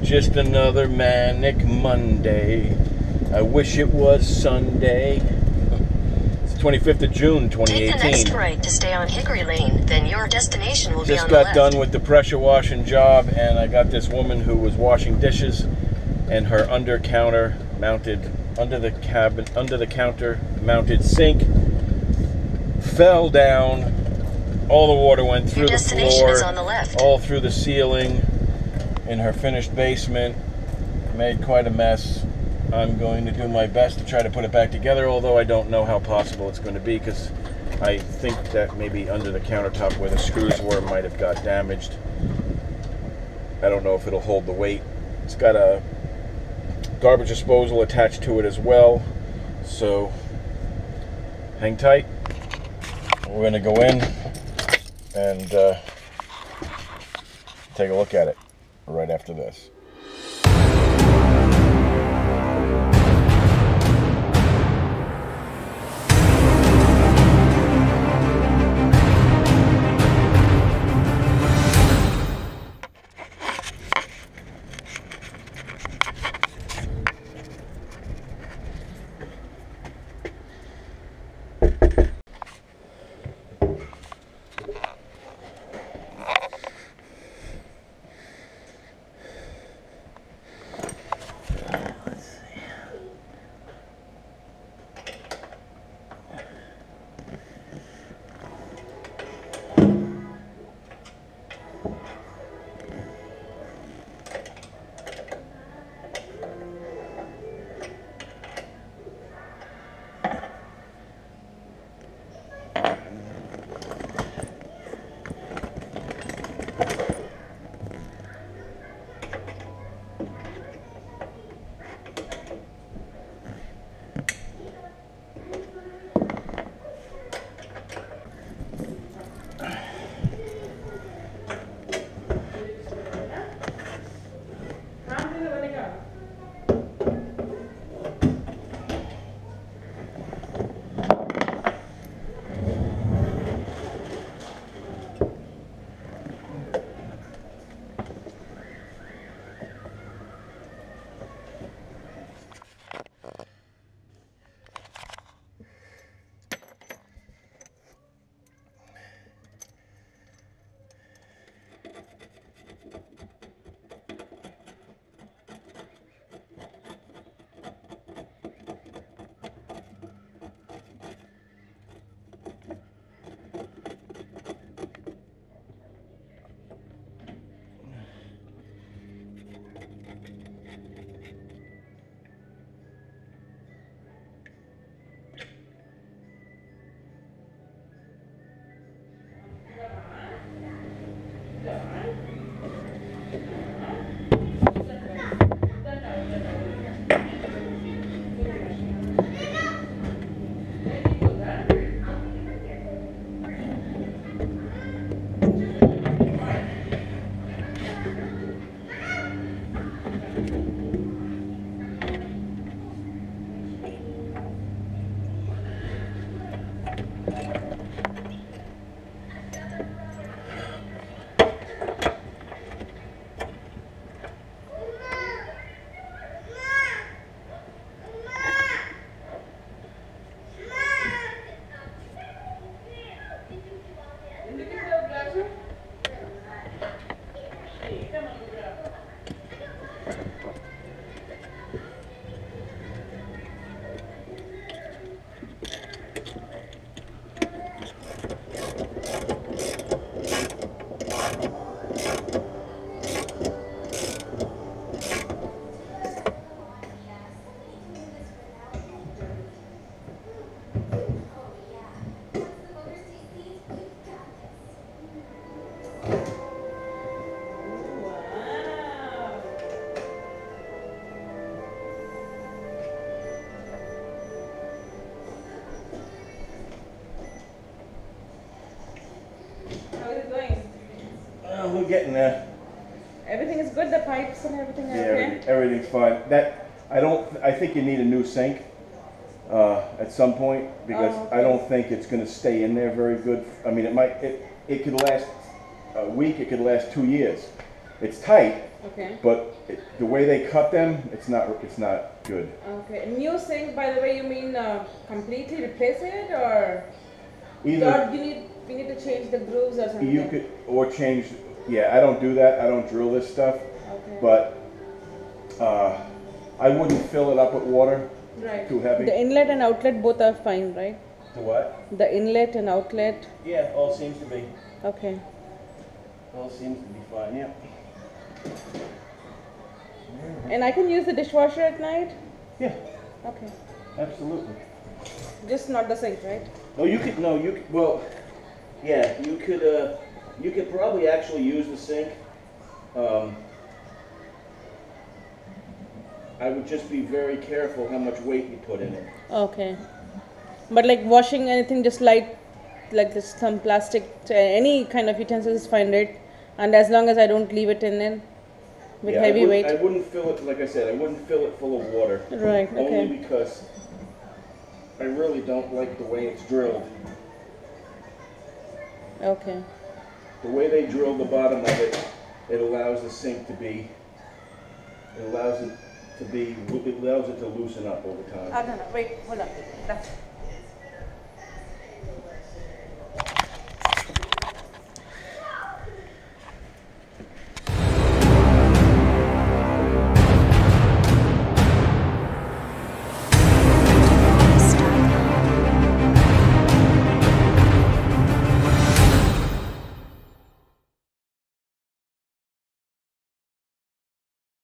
Just another manic Monday. I wish it was Sunday. It's the 25th of June, 2018. Take the next right to stay on Hickory Lane, then your destination will be on Just the got left. done with the pressure washing job, and I got this woman who was washing dishes, and her under the counter mounted sink fell down. All the water went through the floor, is on the left. all through the ceiling in her finished basement. Made quite a mess. I'm going to do my best to try to put it back together, although I don't know how possible it's going to be, because I think that maybe under the countertop where the screws were might have got damaged. I don't know if it'll hold the weight. It's got a garbage disposal attached to it as well, so hang tight. We're going to go in and take a look at it right after this. We're getting there. Everything is good. The pipes and everything are okay. Everything's fine. I think you need a new sink at some point, because I don't think it's going to stay in there very good. I mean, it could last a week. It could last 2 years. It's tight, Okay. but the way they cut them, it's not good. Okay. New sink, by the way, you mean completely replace it, or Either we need to change the grooves or something? you could, or change, yeah, I don't do that, I don't drill this stuff, Okay. but I wouldn't fill it up with water, Right. too heavy. The inlet and outlet both are fine, right? The what? The inlet and outlet. Yeah, all seems to be. Okay. All seems to be fine, yeah. And I can use the dishwasher at night? Yeah, Okay. absolutely. Just not the sink, right? Oh, you could, no, you could, well, yeah, you could probably actually use the sink. I would just be very careful how much weight you put in it. Okay. But like washing anything just light, like this, some plastic, any kind of utensils is fine, right? And as long as I don't leave it in it with Yeah, heavy weight. I wouldn't fill it, like I said, I wouldn't fill it full of water. Right, okay. Only because I really don't like the way it's drilled. Okay. The way they drill the bottom of it, it allows the sink to be, it allows it to loosen up over time. No, wait, hold on. That's